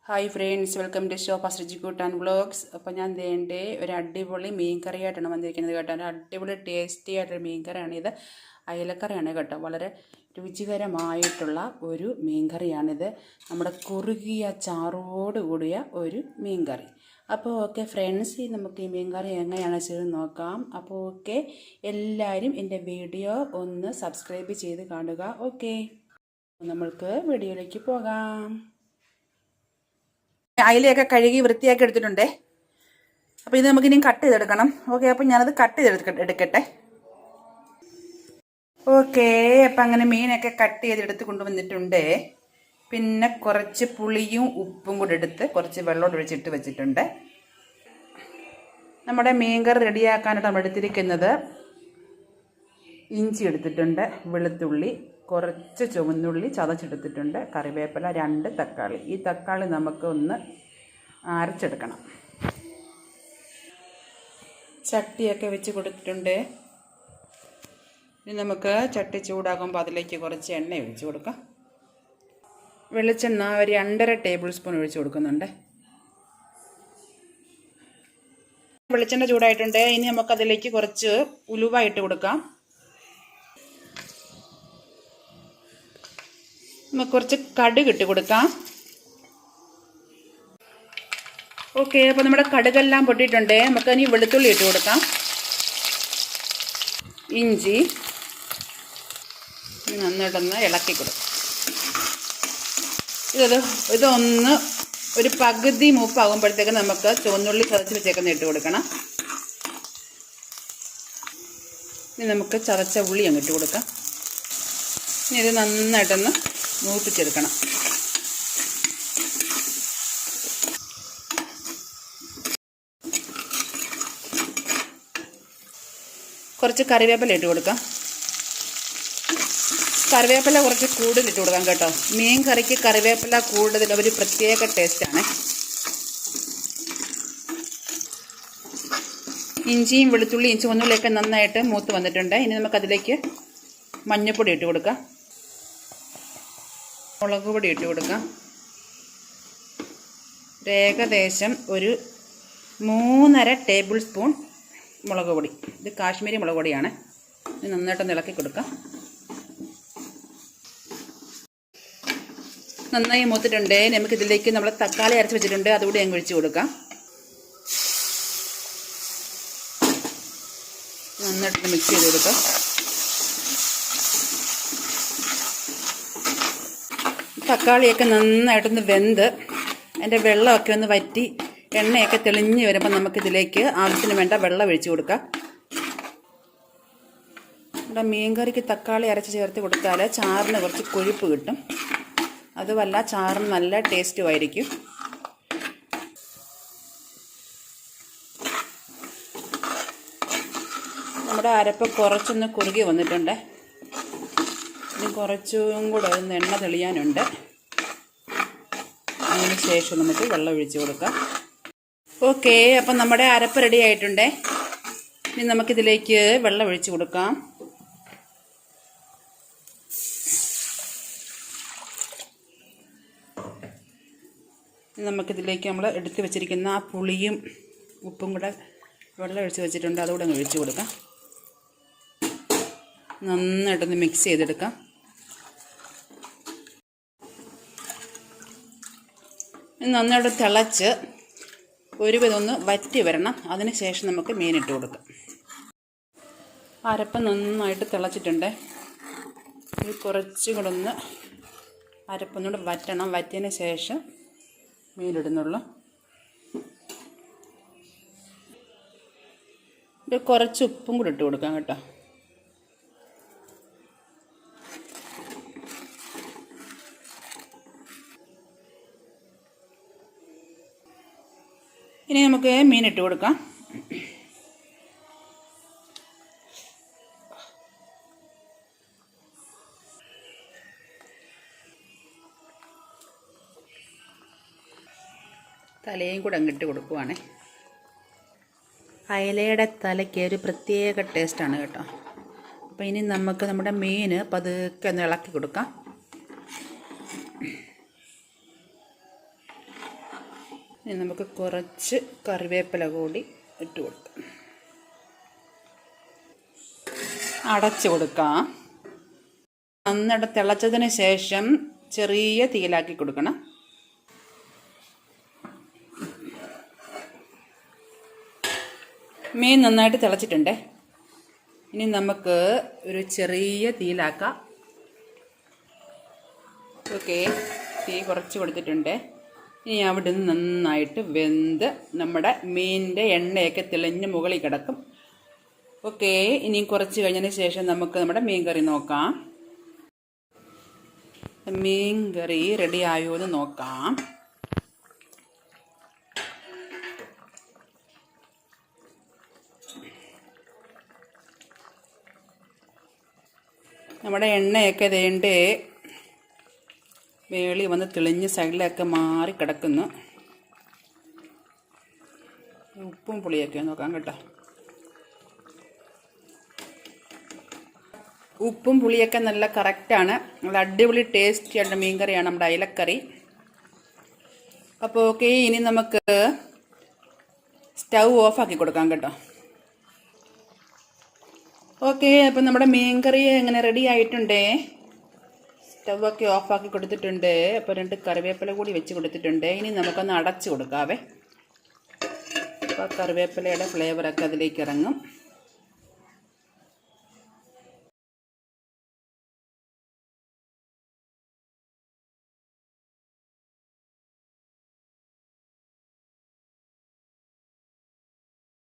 Hi friends, welcome to show first and vlogs. അപ്പോൾ ഞാൻ ദേണ്ടേ ഒരു അടിപൊളി മീൻ കറിയായിട്ടാണ് വന്നിരിക്കുന്നത് കേട്ടോ. ഒരു അടിപൊളി ടേസ്റ്റി ആയിട്ടൊരു മീൻ കറിയാണിത്. അയലക്കറിയാണ് കേട്ടോ. വളരെ രുചികരമായിട്ടുള്ള ഒരു മീൻ കറിയാണിത്. നമ്മുടെ കുറുകിയ ചാറോട് കൂടിയ ഒരു മീൻ കറി. അപ്പോൾ ഓക്കെ ഫ്രണ്ട്സ്, നമുക്ക് ഈ മീൻ കറി എങ്ങനെയാണ് ചെയ്ത് നോക്കാം. അപ്പോൾ ഓക്കെ, എല്ലാവരും എൻ്റെ വീഡിയോ ഒന്ന് സബ്സ്ക്രൈബ് ചെയ്ത് കാണുക. ഓക്കെ, നമ്മൾക്ക് വീഡിയോയിലേക്ക് പോകാം. അയിലയൊക്കെ കഴുകി വൃത്തിയാക്കി എടുത്തിട്ടുണ്ടേ. അപ്പോൾ ഇത് നമുക്കിനി കട്ട് ചെയ്തെടുക്കണം. ഓക്കെ, അപ്പോൾ ഞാനത് കട്ട് ചെയ്തെടുക്കട്ടെ. ഓക്കെ, അപ്പം അങ്ങനെ മീനൊക്കെ കട്ട് ചെയ്തെടുത്ത് കൊണ്ടുവന്നിട്ടുണ്ട്. പിന്നെ കുറച്ച് പുളിയും ഉപ്പും കൂടെ എടുത്ത് കുറച്ച് വെള്ളം ഒഴിച്ചിട്ട് വെച്ചിട്ടുണ്ട്. നമ്മുടെ മീൻ കറി റെഡിയാക്കാനായിട്ട് നമ്മൾ എടുത്തിരിക്കുന്നത് ഇഞ്ചി എടുത്തിട്ടുണ്ട്, വെളുത്തുള്ളി, കുറച്ച് ചുവന്നുള്ളി ചതച്ചെടുത്തിട്ടുണ്ട്, കറിവേപ്പില, 2 തക്കാളി. ഈ തക്കാളി നമുക്ക് ഒന്ന് അരച്ചെടുക്കണം. ചട്ടിയൊക്കെ വെച്ച് കൊടുത്തിട്ടുണ്ട്. ഇനി നമുക്ക് ചട്ടി ചൂടാകുമ്പോൾ അതിലേക്ക് കുറച്ച് എണ്ണ ഒഴിച്ച് കൊടുക്കാം. വെളിച്ചെണ്ണ ഒരു 2.5 ടേബിൾ സ്പൂൺ ഒഴിച്ച് കൊടുക്കുന്നുണ്ട്. വെളിച്ചെണ്ണ ചൂടായിട്ടുണ്ട്. ഇനി നമുക്കതിലേക്ക് കുറച്ച് ഉലുവ ഇട്ട് കൊടുക്കാം. നമുക്ക് കുറച്ച് കടുക് ഇട്ട് കൊടുക്കാം. ഓക്കെ, അപ്പോൾ നമ്മുടെ കടുകെല്ലാം പൊട്ടിയിട്ടുണ്ട്. നമുക്ക് ഇനി വെളുത്തുള്ളി ഇട്ട് കൊടുക്കാം, ഇഞ്ചി നന്നായിട്ടൊന്ന് ഇളക്കി കൊടുക്കാം. ഇതൊന്ന് ഒരു പകുതി മൂപ്പാകുമ്പോഴത്തേക്ക് നമുക്ക് ചുവന്നുള്ളി ചതച്ച് വെച്ചേക്കുന്ന ഇട്ട് കൊടുക്കണം. ഇനി നമുക്ക് ചതച്ച ഉള്ളി അങ്ങ് ഇട്ട് കൊടുക്കാം. ഇനി ഇത് നന്നായിട്ടൊന്ന് മൂപ്പിച്ചെടുക്കണം. കുറച്ച് കറിവേപ്പില ഇട്ട് കൊടുക്കാം. കറിവേപ്പില കുറച്ച് കൂടുതൽ ഇട്ട് കൊടുക്കാം കേട്ടോ. മീൻ കറിക്ക് കറിവേപ്പില കൂടുതൽ ഒരു പ്രത്യേക ടേസ്റ്റാണ്. ഇഞ്ചിയും വെളുത്തുള്ളിയും ചുവന്നുള്ളിയൊക്കെ നന്നായിട്ട് മൂത്ത് വന്നിട്ടുണ്ട്. ഇനി നമുക്കതിലേക്ക് മഞ്ഞൾപ്പൊടി ഇട്ട് കൊടുക്കാം, മുളക് പൊടി ഇട്ട് കൊടുക്കാം. ഏകദേശം ഒരു 3.5 ടേബിൾ സ്പൂൺ മുളക് പൊടി. ഇത് കാശ്മീരി മുളക് പൊടിയാണ്. ഇത് നന്നായിട്ടൊന്ന് ഇളക്കി കൊടുക്കാം. നന്നായി മൂത്തിട്ടുണ്ട്. നമുക്കിതിലേക്ക് നമ്മൾ തക്കാളി അരച്ച് വെച്ചിട്ടുണ്ട്, അതുകൂടി അങ്ങ് ഒഴിച്ച് കൊടുക്കാം. നന്നായിട്ടൊന്ന് മിക്സ് ചെയ്ത് കൊടുക്കാം. തക്കാളിയൊക്കെ നന്നായിട്ടൊന്ന് വെന്ത് അതിൻ്റെ വെള്ളമൊക്കെ ഒന്ന് വറ്റി എണ്ണയൊക്കെ തെളിഞ്ഞ് വരുമ്പോൾ നമുക്കിതിലേക്ക് ആവശ്യത്തിന് വേണ്ട വെള്ളം ഒഴിച്ച് കൊടുക്കാം. നമ്മുടെ മീൻ കറിക്ക് തക്കാളി അരച്ച് ചേർത്ത് കൊടുത്താൽ ചാറിന് കുറച്ച് കൊഴുപ്പ് കിട്ടും. അതുമല്ല, ചാറിന് നല്ല ടേസ്റ്റും ആയിരിക്കും. നമ്മുടെ അരപ്പ് കുറച്ചൊന്ന് കുറുകി വന്നിട്ടുണ്ട്. ഇനി കുറച്ചും കൂടെ ഒന്ന് എണ്ണ തെളിയാനുണ്ട്. അതിന് ശേഷം നമുക്ക് വെള്ളം ഒഴിച്ച് കൊടുക്കാം. ഓക്കെ, അപ്പം നമ്മുടെ അരപ്പ് റെഡി ആയിട്ടുണ്ട്. ഇനി നമുക്കിതിലേക്ക് വെള്ളം ഒഴിച്ച് കൊടുക്കാം. നമുക്കിതിലേക്ക് നമ്മൾ എടുത്ത് വെച്ചിരിക്കുന്ന ആ പുളിയും ഉപ്പും കൂടെ വെള്ളം ഒഴിച്ച് വെച്ചിട്ടുണ്ട്, അതുകൂടെ അങ്ങ് ഒഴിച്ച് കൊടുക്കാം. നന്നായിട്ടൊന്ന് മിക്സ് ചെയ്തെടുക്കാം. നന്നായിട്ട് തിളച്ച് ഒരുവിധം ഒന്ന് വറ്റി വരണം. അതിന് ശേഷം നമുക്ക് മീനിട്ട് കൊടുക്കാം. അരപ്പ് നന്നായിട്ട് തിളച്ചിട്ടുണ്ട്. ഇത് കുറച്ചും കൂടെ ഒന്ന് അരപ്പൊന്നുകൂടെ വറ്റണം. വറ്റിയതിന് ശേഷം മീനിടുന്നുള്ളൂ. ഇത് കുറച്ച് ഉപ്പും കൂടെ ഇട്ട് കൊടുക്കാം കേട്ടോ. ഇനി നമുക്ക് മീനിട്ട് കൊടുക്കാം. തലയും കൂടെ അങ്ങിട്ട് കൊടുക്കുവാണ്. അയലയുടെ തലയ്ക്ക് ഒരു പ്രത്യേക ടേസ്റ്റാണ് കേട്ടോ. അപ്പോൾ ഇനി നമുക്ക് നമ്മുടെ മീൻ പതുക്കെ ഒന്ന് ഇളക്കി കൊടുക്കാം. ഇനി നമുക്ക് കുറച്ച് കറിവേപ്പില കൂടി ഇട്ട് കൊടുക്കാം. അടച്ച് കൊടുക്കാം. നന്നായിട്ട് തിളച്ചതിന് ശേഷം ചെറിയ തീയിലാക്കി കൊടുക്കണം. മീൻ നന്നായിട്ട് തിളച്ചിട്ടുണ്ട്. ഇനി നമുക്ക് ഒരു ചെറിയ തീയിലാക്കാം. ഓക്കെ, തീ കുറച്ച് കൊടുത്തിട്ടുണ്ട്. ഇനി അവിടെ നിന്ന് നന്നായിട്ട് വെന്ത് നമ്മുടെ മീനിൻ്റെ എണ്ണയൊക്കെ തെളിഞ്ഞ് മുകളിൽ കിടക്കും. ഓക്കെ, ഇനി കുറച്ച് കഴിഞ്ഞതിന് ശേഷം നമുക്ക് നമ്മുടെ മീൻ കറി നോക്കാം. മീൻ കറി റെഡി ആയോ എന്ന് നോക്കാം. നമ്മുടെ എണ്ണയൊക്കെ വേണ്ട വേളി വന്ന് തെളിഞ്ഞ് സൈഡിലൊക്കെ മാറി കിടക്കുന്നു. ഉപ്പും പുളിയൊക്കെ നോക്കാം കേട്ടോ. ഉപ്പും പുളിയൊക്കെ നല്ല കറക്റ്റാണ്. നല്ല അടിപൊളി ടേസ്റ്റി ആയിട്ട് മീൻ കറിയാണ് നമ്മുടെ അയലക്കറി. അപ്പോൾ ഓക്കെ, ഇനി നമുക്ക് സ്റ്റൗ ഓഫാക്കി കൊടുക്കാം കേട്ടോ. ഓക്കെ, അപ്പം നമ്മുടെ മീൻ കറി എങ്ങനെ റെഡി ആയിട്ടുണ്ടേ. സ്റ്റൗവൊക്കെ ഓഫാക്കി കൊടുത്തിട്ടുണ്ട്. അപ്പോൾ 2 കറിവേപ്പില കൂടി വെച്ച് കൊടുത്തിട്ടുണ്ട്. ഇനി നമുക്കൊന്ന് അടച്ച് കൊടുക്കാവേ. അപ്പോൾ കറിവേപ്പിലയുടെ ഫ്ലേവറൊക്കെ അതിലേക്ക് ഇറങ്ങും.